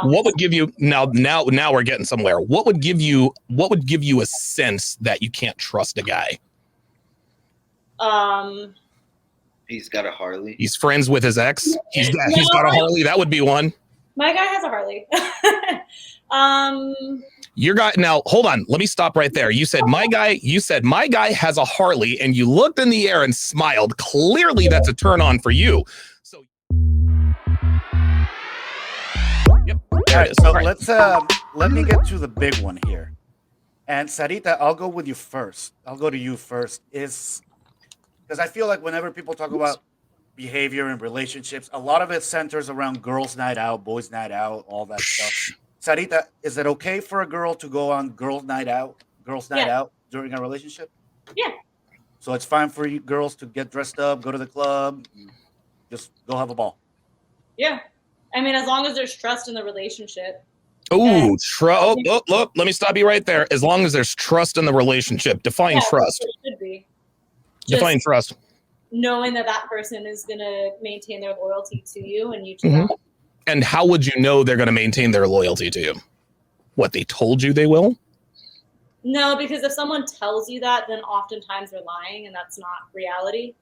What would give you now we're getting somewhere. What would give you a sense that you can't trust a guy? He's got a Harley. He's friends with his ex. He's got a Harley. That would be one. My guy has a Harley. Your guy, now hold on, let me stop right there. You said my guy has a Harley, and you looked in the air and smiled. Clearly that's a turn on for you. So yep. All right, so let's let me get to the big one here. And Sarita, I'll go with you first. I'll go to you first. Is because I feel like whenever people talk about behavior in relationships, a lot of it centers around girls' night out, boys' night out, all that stuff. Sarita, is it okay for a girl to go on girls' night out during a relationship? Yeah. So it's fine for you girls to get dressed up, go to the club, just go have a ball. Yeah. I mean, as long as there's trust in the relationship. Oh, look, let me stop you right there. As long as there's trust in the relationship, define trust. It should be. Define trust. Knowing that person is going to maintain their loyalty to you and you to them. And how would you know they're going to maintain their loyalty to you? What, they told you they will? No, because if someone tells you that, then oftentimes they're lying and that's not reality.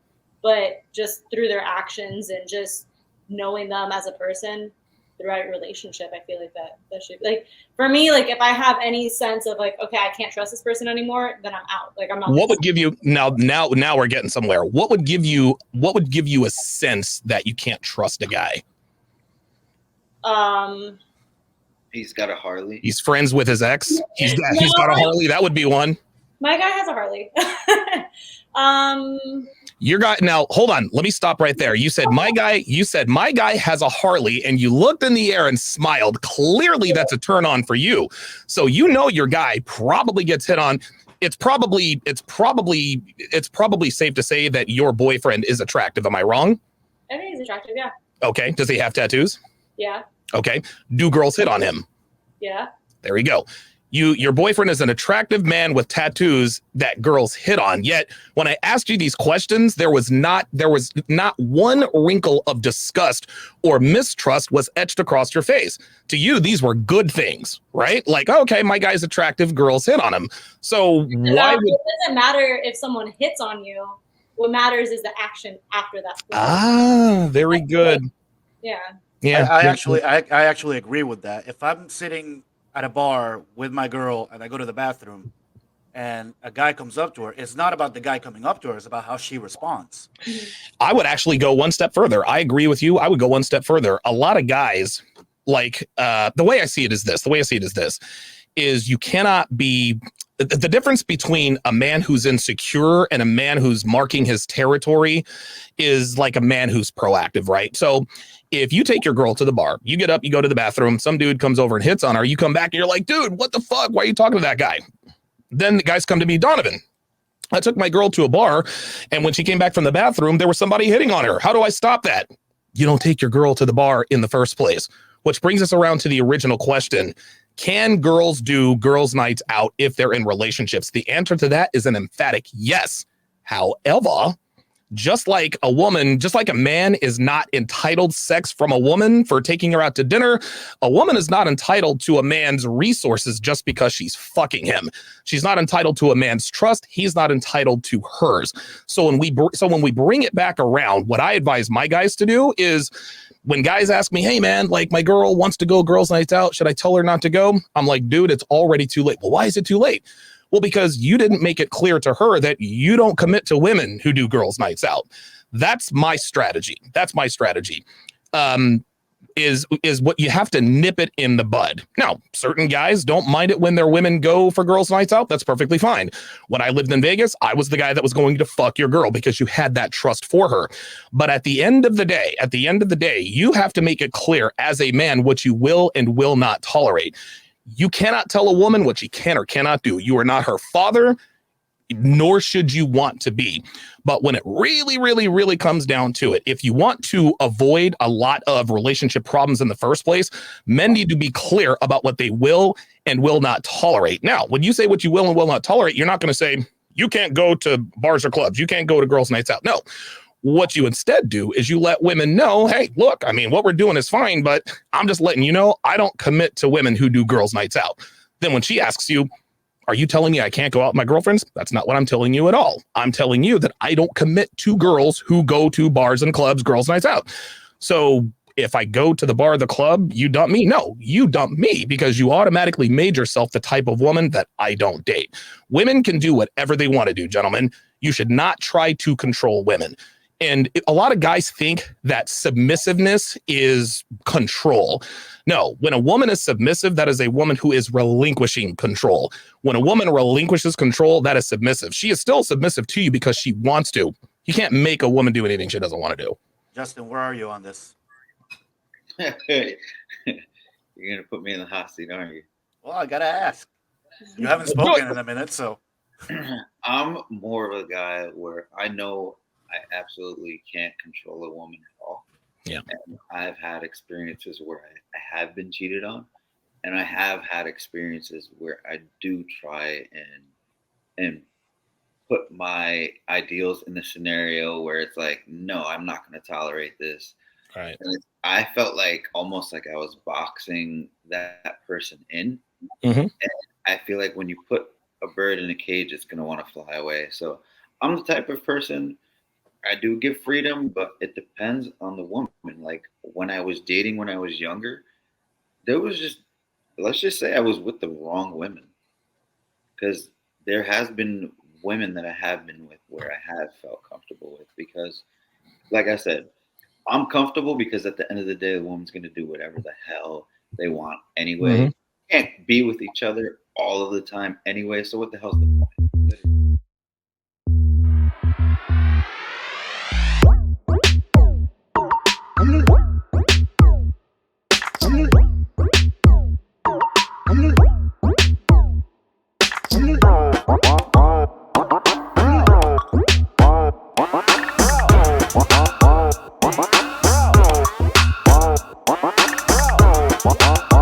But just through their actions and just knowing them as a person throughout your relationship, I feel like that should, like, for me, like, if I have any sense of like, okay, I can't trust this person anymore, then I'm out. Like, I'm not. What would give you now we're getting somewhere. What would give you a sense that you can't trust a guy? He's got a Harley. He's friends with his ex. He's got a Harley. That would be one. My guy has a Harley. Your guy, now hold on, let me stop right there. You said my guy has a Harley, and you looked in the air and smiled. Clearly that's a turn on for you. So you know your guy probably gets hit on. It's probably safe to say that your boyfriend is attractive. Am I wrong? I think he's attractive, yeah. Okay. Does he have tattoos? Yeah. Okay. Do girls hit on him? Yeah. There we go. Your boyfriend is an attractive man with tattoos that girls hit on. Yet when I asked you these questions, there was not one wrinkle of disgust or mistrust was etched across your face. To you, these were good things, right? Like, okay, my guy's attractive, girls hit on him. So it doesn't matter if someone hits on you. What matters is the action after that. Ah, very good. Yeah. Yeah. I actually agree with that. If I'm sitting at a bar with my girl and I go to the bathroom and a guy comes up to her, it's not about the guy coming up to her, it's about how she responds. I would actually go one step further. I agree with you. I would go one step further. A lot of guys, like, the way I see it is this, is you cannot be, the difference between a man who's insecure and a man who's marking his territory is like a man who's proactive, right? So if you take your girl to the bar, you get up, you go to the bathroom, some dude comes over and hits on her, you come back and you're like, dude, what the fuck? Why are you talking to that guy? Then the guys come to me, Donovan, I took my girl to a bar, and when she came back from the bathroom, there was somebody hitting on her. How do I stop that? You don't take your girl to the bar in the first place, which brings us around to the original question. Can girls do girls' nights out if they're in relationships? The answer to that is an emphatic yes. However, just like a man is not entitled sex from a woman for taking her out to dinner, a woman is not entitled to a man's resources just because she's fucking him. She's not entitled to a man's trust. He's not entitled to hers. So when we bring it back around, what I advise my guys to do is, when guys ask me, hey man, like my girl wants to go girls' nights out, should I tell her not to go? I'm like, dude, it's already too late. Well, why is it too late? Well, because you didn't make it clear to her that you don't commit to women who do girls' nights out. That's my strategy. Is what you have to nip it in the bud. Now, certain guys don't mind it when their women go for girls' nights out. That's perfectly fine. When I lived in Vegas, I was the guy that was going to fuck your girl because you had that trust for her. But at the end of the day, you have to make it clear as a man what you will and will not tolerate. You cannot tell a woman what she can or cannot do. You are not her father, nor should you want to be. But when it really, really, really comes down to it, if you want to avoid a lot of relationship problems in the first place, men need to be clear about what they will and will not tolerate. Now, when you say what you will and will not tolerate, you're not going to say, you can't go to bars or clubs. You can't go to girls' nights out. No. What you instead do is you let women know, hey, look, I mean, what we're doing is fine, but I'm just letting you know I don't commit to women who do girls' nights out. Then when she asks you, are you telling me I can't go out with my girlfriends? That's not what I'm telling you at all. I'm telling you that I don't commit to girls who go to bars and clubs, girls' nights out. So if I go to the bar or the club, you dump me? No, you dump me because you automatically made yourself the type of woman that I don't date. Women can do whatever they want to do, gentlemen. You should not try to control women. And a lot of guys think that submissiveness is control. No, when a woman is submissive, that is a woman who is relinquishing control. When a woman relinquishes control, that is submissive. She is still submissive to you because she wants to. You can't make a woman do anything she doesn't want to do. Justin, where are you on this? You're gonna put me in the hot seat, aren't you? Well, I gotta ask. You haven't spoken in a minute, so. I'm more of a guy where I know I absolutely can't control a woman at all. Yeah. And I've had experiences where I have been cheated on, and I have had experiences where I do try and put my ideals in the scenario where it's like, no, I'm not going to tolerate this. Right. And I felt like almost like I was boxing that person in. Mm-hmm. And I feel like when you put a bird in a cage, it's going to want to fly away. So I'm the type of person, I do give freedom, but it depends on the woman. Like when I was dating when I was younger, there was just, let's just say I was with the wrong women. Because there has been women that I have been with where I have felt comfortable with. Because, like I said, I'm comfortable because at the end of the day, the woman's going to do whatever the hell they want anyway. Mm-hmm. Can't be with each other all of the time anyway. So what the hell's the point? Wow. Wow.